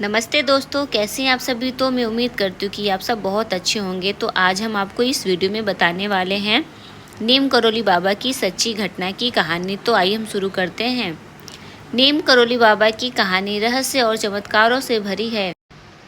नमस्ते दोस्तों, कैसे हैं आप सभी। तो मैं उम्मीद करती हूँ कि आप सब बहुत अच्छे होंगे। तो आज हम आपको इस वीडियो में बताने वाले हैं नीम करोली बाबा की सच्ची घटना की कहानी। तो आइए हम शुरू करते हैं। नीम करोली बाबा की कहानी रहस्य और चमत्कारों से भरी है।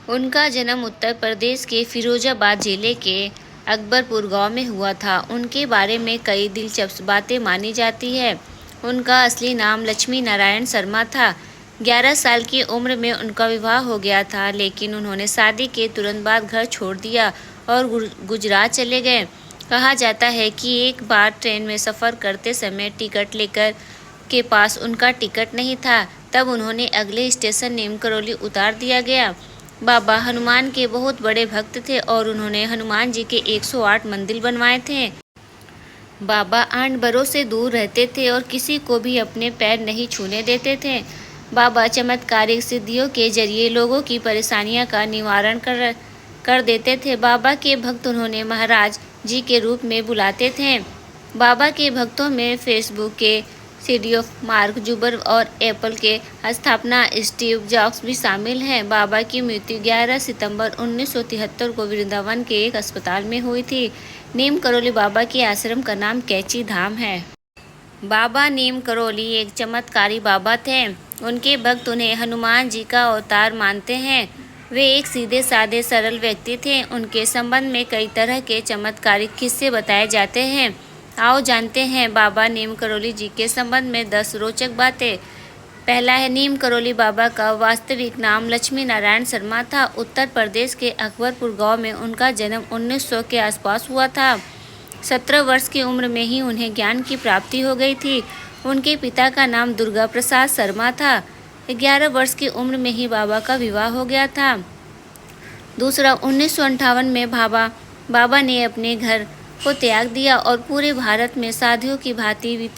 उनका जन्म उत्तर प्रदेश के फिरोजाबाद जिले के अकबरपुर गांव में हुआ था। उनके बारे में कई दिलचस्प बातें मानी जाती है। उनका असली नाम लक्ष्मी नारायण शर्मा था। 11 साल की उम्र में उनका विवाह हो गया था, लेकिन उन्होंने शादी के तुरंत बाद घर छोड़ दिया और गुजरात चले गए। कहा जाता है कि एक बार ट्रेन में सफ़र करते समय टिकट लेकर के पास उनका टिकट नहीं था। तब उन्होंने अगले स्टेशन नीम करोली उतार दिया गया। बाबा हनुमान के बहुत बड़े भक्त थे और उन्होंने हनुमान जी के 108 मंदिर बनवाए थे। बाबा आडंबरों से दूर रहते थे और किसी को भी अपने पैर नहीं छूने देते थे। बाबा चमत्कारिक सिद्धियों के जरिए लोगों की परेशानियां का निवारण कर देते थे। बाबा के भक्त उन्होंने महाराज जी के रूप में बुलाते थे। बाबा के भक्तों में फेसबुक के सीईओ मार्क जुबर और एप्पल के स्थापना स्टीव जॉब्स भी शामिल हैं। बाबा की मृत्यु 11 सितंबर 1973 को वृंदावन के एक अस्पताल में हुई थी। नीम करोली बाबा के आश्रम का नाम कैची धाम है। बाबा नीम करोली एक चमत्कारी बाबा थे। उनके भक्त उन्हें हनुमान जी का अवतार मानते हैं। वे एक सीधे साधे सरल व्यक्ति थे। उनके संबंध में कई तरह के चमत्कारिक किस्से बताए जाते हैं। आओ जानते हैं बाबा नीम करोली जी के संबंध में 10 रोचक बातें। पहला है, नीम करोली बाबा का वास्तविक नाम लक्ष्मी नारायण शर्मा था। उत्तर प्रदेश के अकबरपुर गांव में उनका जन्म 1900 के आसपास हुआ था। 17 वर्ष की उम्र में ही उन्हें ज्ञान की प्राप्ति हो गई थी। उनके पिता का नाम दुर्गा प्रसाद शर्मा था। 11 वर्ष की उम्र में ही बाबा का विवाह हो गया था। दूसरा, 1958 में बाबा ने अपने घर को त्याग दिया और पूरे भारत में साधुओं की भांति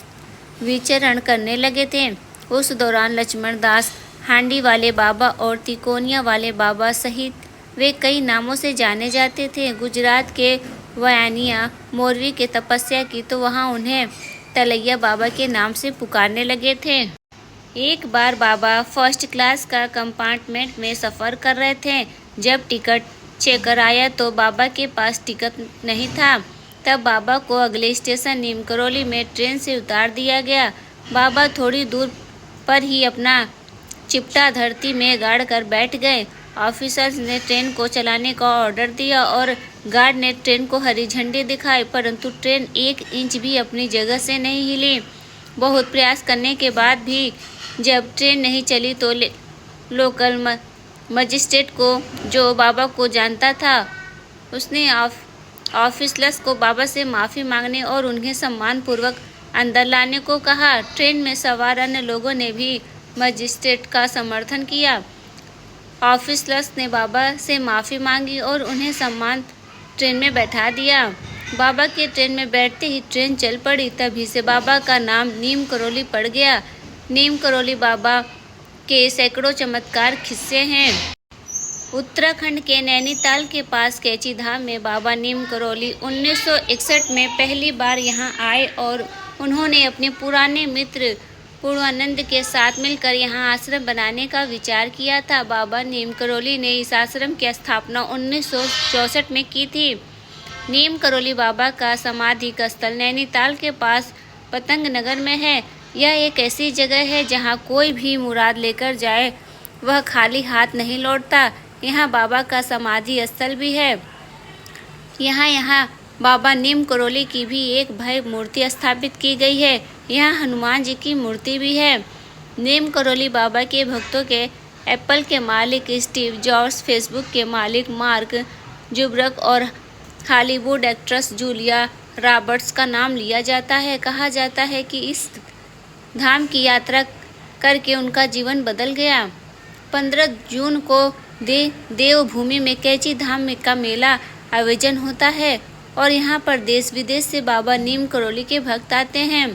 विचरण करने लगे थे। उस दौरान लक्ष्मण दास, हांडी वाले बाबा और तिकोनिया वाले बाबा सहित वे कई नामों से जाने जाते थे। गुजरात के वयानिया मोरवी के तपस्या की तो वहाँ उन्हें तलैया बाबा के नाम से पुकारने लगे थे। एक बार बाबा फर्स्ट क्लास का कंपार्टमेंट में सफ़र कर रहे थे। जब टिकट चेकर आया तो बाबा के पास टिकट नहीं था। तब बाबा को अगले स्टेशन नीम करोली में ट्रेन से उतार दिया गया। बाबा थोड़ी दूर पर ही अपना चिपटा धरती में गाड़ कर बैठ गए। ऑफिसर्स ने ट्रेन को चलाने का ऑर्डर दिया और गार्ड ने ट्रेन को हरी झंडी दिखाई, परंतु ट्रेन 1 इंच भी अपनी जगह से नहीं हिली। बहुत प्रयास करने के बाद भी जब ट्रेन नहीं चली तो लोकल मजिस्ट्रेट को, जो बाबा को जानता था, उसने ऑफिसर्स को बाबा से माफ़ी मांगने और उन्हें सम्मानपूर्वक अंदर लाने को कहा। ट्रेन में सवार अन्य लोगों ने भी मजिस्ट्रेट का समर्थन किया। ऑफिसर्स ने बाबा से माफ़ी मांगी और उन्हें सम्मान ट्रेन में बैठा दिया। बाबा के ट्रेन में बैठते ही ट्रेन चल पड़ी। तभी से बाबा का नाम नीम करोली पड़ गया। नीम करोली बाबा के सैकड़ों चमत्कार किस्से हैं। उत्तराखंड के नैनीताल के पास कैची धाम में बाबा नीम करोली 1961 में पहली बार यहां आए और उन्होंने अपने पुराने मित्र पूर्वानंद के साथ मिलकर यहाँ आश्रम बनाने का विचार किया था। बाबा नीम करोली ने इस आश्रम की स्थापना 1964 में की थी। नीम करोली बाबा का समाधि स्थल नैनीताल के पास पतंग नगर में है। यह एक ऐसी जगह है जहाँ कोई भी मुराद लेकर जाए वह खाली हाथ नहीं लौटता। यहाँ बाबा का समाधि स्थल भी है। यहाँ बाबा नीम करोली की भी एक भव्य मूर्ति स्थापित की गई है। यहाँ हनुमान जी की मूर्ति भी है। नीम करोली बाबा के भक्तों के एप्पल के मालिक स्टीव जॉब्स, फेसबुक के मालिक मार्क जुबरक और हॉलीवुड एक्ट्रेस जूलिया रॉबर्ट्स का नाम लिया जाता है। कहा जाता है कि इस धाम की यात्रा करके उनका जीवन बदल गया। 15 जून को देवभूमि में कैची धाम का मेला आयोजन होता है और यहाँ पर देश विदेश से बाबा नीम करोली के भक्त आते हैं।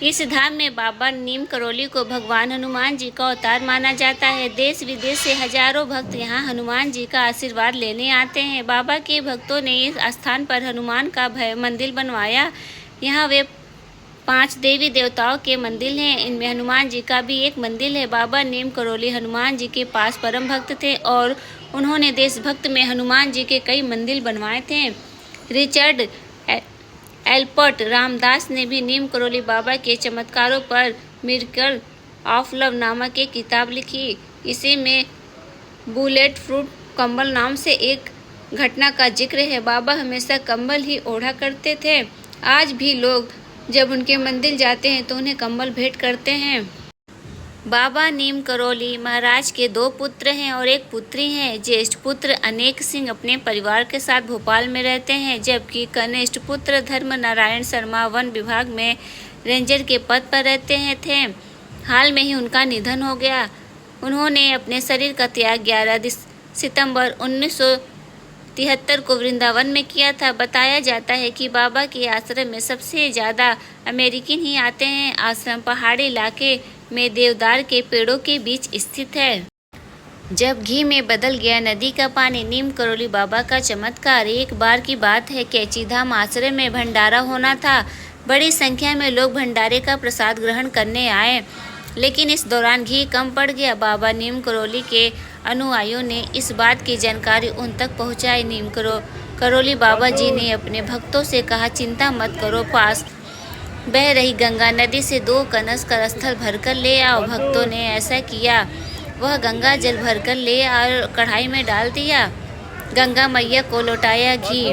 इस धाम में बाबा नीम करोली को भगवान हनुमान जी का अवतार माना जाता है। देश विदेश से हजारों भक्त यहाँ हनुमान जी का आशीर्वाद लेने आते हैं। बाबा के भक्तों ने इस स्थान पर हनुमान का भव्य मंदिर बनवाया। यहाँ वे 5 देवी देवताओं के मंदिर हैं। इनमें हनुमान जी का भी एक मंदिर है। बाबा नीम करोली हनुमान जी के पास परम भक्त थे और उन्होंने देशभक्त में हनुमान जी के कई मंदिर बनवाए थे। रिचर्ड एल्पर्ट रामदास ने भी नीम करोली बाबा के चमत्कारों पर मिरेकल ऑफ लव नामक एक किताब लिखी। इसी में बुलेट फ्रूट कंबल नाम से एक घटना का जिक्र है। बाबा हमेशा कंबल ही ओढ़ा करते थे। आज भी लोग जब उनके मंदिर जाते हैं तो उन्हें कंबल भेंट करते हैं। बाबा नीम करोली महाराज के 2 पुत्र हैं और एक पुत्री हैं। ज्येष्ठ पुत्र अनेक सिंह अपने परिवार के साथ भोपाल में रहते हैं, जबकि कनिष्ठ पुत्र धर्म नारायण शर्मा वन विभाग में रेंजर के पद पर रहते थे। हाल में ही उनका निधन हो गया। उन्होंने अपने शरीर का त्याग 11 सितंबर 1973 को वृंदावन में किया था। बताया जाता है कि बाबा के आश्रम में सबसे ज़्यादा अमेरिकन ही आते हैं। आश्रम पहाड़ी इलाके में देवदार के पेड़ों के बीच स्थित है। जब घी में बदल गया नदी का पानी, नीम करोली बाबा का चमत्कार। एक बार की बात है, कैची धाम आश्रम में भंडारा होना था। बड़ी संख्या में लोग भंडारे का प्रसाद ग्रहण करने आए, लेकिन इस दौरान घी कम पड़ गया। बाबा नीम करोली के अनुयायियों ने इस बात की जानकारी उन तक पहुंचाई। नीम करोली बाबा जी ने अपने भक्तों से कहा, चिंता मत करो, पास बह रही गंगा नदी से 2 कलश का स्थल भरकर ले आओ। भक्तों ने ऐसा किया। वह गंगा जल भरकर ले और कढ़ाई में डाल दिया। गंगा मैया को लौटाया घी।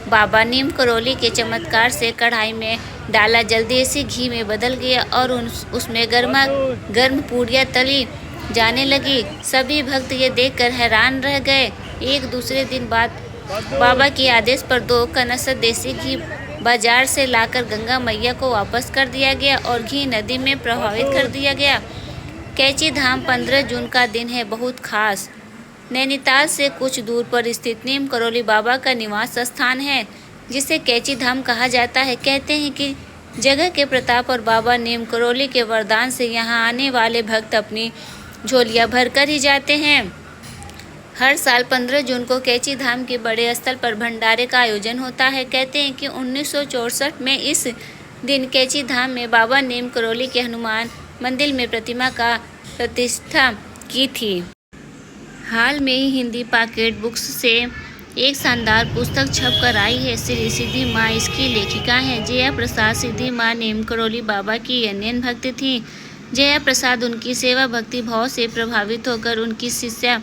बाबा नीम करोली के चमत्कार से कढ़ाई में डाला जल देसी घी में बदल गया और उसमें गर्म पूड़ियाँ तली जाने लगी। सभी भक्त ये देखकर हैरान रह गए। एक दूसरे दिन बाद बाबा के आदेश पर 2 कलश देसी घी बाजार से लाकर गंगा मैया को वापस कर दिया गया और घी नदी में प्रवाहित कर दिया गया। कैची धाम 15 जून का दिन है, बहुत खास। नैनीताल से कुछ दूर पर स्थित नीम करोली बाबा का निवास स्थान है, जिसे कैची धाम कहा जाता है। कहते हैं कि जगह के प्रताप और बाबा नीम करोली के वरदान से यहाँ आने वाले भक्त अपनी झोलियाँ भरकर ही जाते हैं। हर साल 15 जून को कैची धाम के बड़े स्थल पर भंडारे का आयोजन होता है। कहते हैं कि 1964 में इस दिन कैची धाम में बाबा नीम करोली के हनुमान मंदिर में प्रतिमा का प्रतिष्ठा की थी। हाल में ही हिंदी पॉकेट बुक्स से एक शानदार पुस्तक छप कर आई है। श्री सिद्धि माँ इसकी लेखिका हैं। जया प्रसाद सिद्धि माँ नीम करोली बाबा की अनन्य भक्त थी। जया प्रसाद उनकी सेवा भक्ति भाव से प्रभावित होकर उनकी शिष्य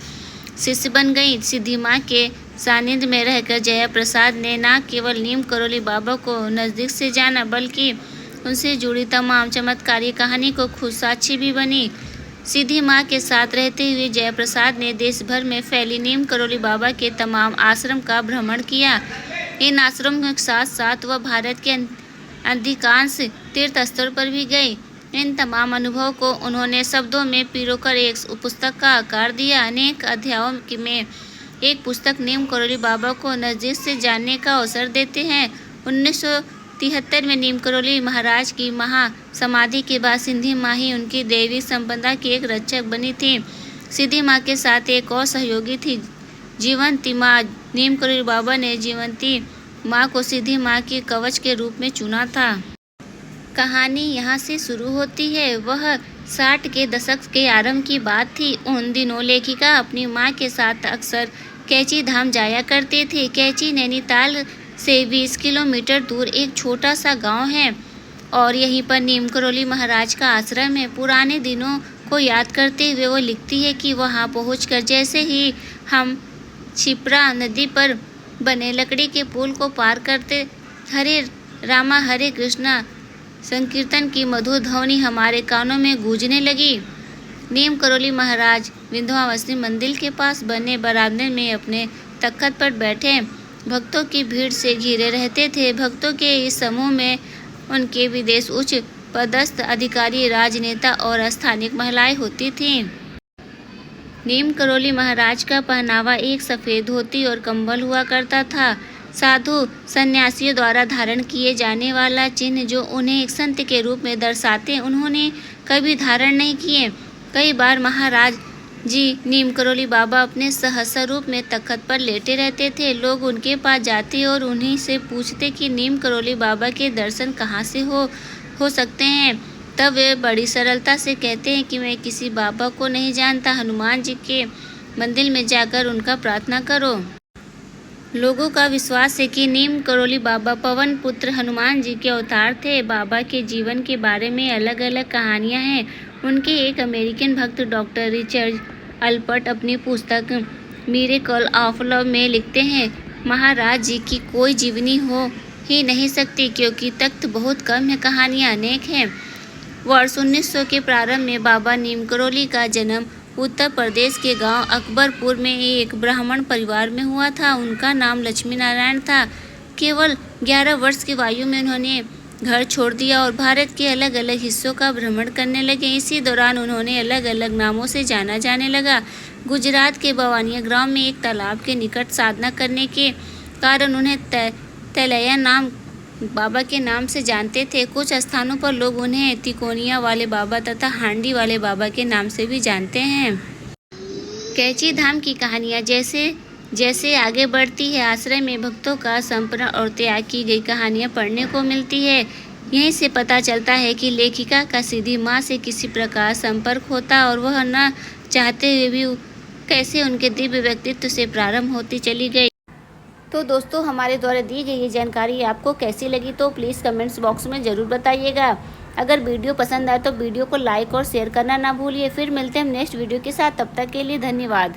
बन गई। सिद्धि माँ के सानिध्य में रहकर जया प्रसाद ने न केवल नीम करोली बाबा को नज़दीक से जाना, बल्कि उनसे जुड़ी तमाम चमत्कारी कहानी को खुद साक्षी भी बनी। सिद्धि माँ के साथ रहते हुए जया प्रसाद ने देश भर में फैली नीम करोली बाबा के तमाम आश्रम का भ्रमण किया। इन आश्रमों के साथ साथ वह भारत के अधिकांश तीर्थ स्थलों पर भी गई। इन तमाम अनुभवों को उन्होंने शब्दों में पिरोकर एक पुस्तक का आकार दिया। अनेक अध्यायों में एक पुस्तक नीम करोली बाबा को नज़दीक से जानने का अवसर देते हैं। 1973 में नीम करोली महाराज की महासमाधि के बाद सिद्धि माँ ही उनकी दैवी संपदा की एक रक्षक बनी थी। सिद्धि माँ के साथ एक और सहयोगी थी, जीवंती माँ। नीम करोली बाबा ने जीवंती माँ को सिद्धि माँ के कवच के रूप में चुना था। कहानी यहाँ से शुरू होती है। वह 60 के दशक के आरंभ की बात थी। उन दिनों लेखिका अपनी माँ के साथ अक्सर कैची धाम जाया करती थी। कैची नैनीताल से 20 किलोमीटर दूर एक छोटा सा गांव है और यहीं पर नीम करोली महाराज का आश्रम है। पुराने दिनों को याद करते हुए वो लिखती है कि वहाँ पहुंचकर जैसे ही हम छिपरा नदी पर बने लकड़ी के पुल को पार करते, हरे रामा हरे कृष्णा संकीर्तन की मधुर ध्वनि हमारे कानों में गूंजने लगी। नीम करोली महाराज विंध्यवासिनी मंदिर के पास बने बरामदे में अपने तख्त पर बैठे भक्तों की भीड़ से घिरे रहते थे। भक्तों के इस समूह में उनके विदेश उच्च पदस्थ अधिकारी, राजनेता और स्थानीय महिलाएं होती थीं। नीम करोली महाराज का पहनावा एक सफ़ेद धोती और कंबल हुआ करता था। साधु सन्यासियों द्वारा धारण किए जाने वाला चिन्ह जो उन्हें एक संत के रूप में दर्शाते, उन्होंने कभी धारण नहीं किए। कई बार महाराज जी नीम करोली बाबा अपने सहसा रूप में तख्त पर लेटे रहते थे। लोग उनके पास जाते और उन्हीं से पूछते कि नीम करोली बाबा के दर्शन कहाँ से हो। हो सकते हैं। तब वे बड़ी सरलता से कहते हैं कि मैं किसी बाबा को नहीं जानता, हनुमान जी के मंदिर में जाकर उनका प्रार्थना करो। लोगों का विश्वास है कि नीम करोली बाबा पवन पुत्र हनुमान जी के अवतार थे। बाबा के जीवन के बारे में अलग अलग कहानियां हैं। उनके एक अमेरिकन भक्त डॉक्टर रिचर्ड अल्पर्ट अपनी पुस्तक मिरेकल ऑफ लव में लिखते हैं, महाराज जी की कोई जीवनी हो ही नहीं सकती क्योंकि तख्त बहुत कम है, कहानियां अनेक हैं। वर्ष 1900 के प्रारंभ में बाबा नीम करोली का जन्म उत्तर प्रदेश के गांव अकबरपुर में एक ब्राह्मण परिवार में हुआ था। उनका नाम लक्ष्मी नारायण था। केवल 11 वर्ष की आयु में उन्होंने घर छोड़ दिया और भारत के अलग अलग हिस्सों का भ्रमण करने लगे। इसी दौरान उन्होंने अलग अलग नामों से जाना जाने लगा। गुजरात के बवानिया गांव में एक तालाब के निकट साधना करने के कारण उन्हें तैलैया नाम बाबा के नाम से जानते थे। कुछ स्थानों पर लोग उन्हें तिकोनिया वाले बाबा तथा हांडी वाले बाबा के नाम से भी जानते हैं। कैची धाम की कहानियाँ जैसे जैसे आगे बढ़ती है, आश्रय में भक्तों का समर्पण और त्याग की गई कहानियाँ पढ़ने को मिलती है। यहीं से पता चलता है कि लेखिका का सीधी माँ से किसी प्रकार संपर्क होता और वह न चाहते हुए भी कैसे उनके दिव्य व्यक्तित्व से प्रारंभ होती चली गई। तो दोस्तों, हमारे द्वारा दी गई ये जानकारी आपको कैसी लगी तो प्लीज़ कमेंट्स बॉक्स में ज़रूर बताइएगा। अगर वीडियो पसंद आए तो वीडियो को लाइक और शेयर करना ना भूलिए। फिर मिलते हैं हम नेक्स्ट वीडियो के साथ, तब तक के लिए धन्यवाद।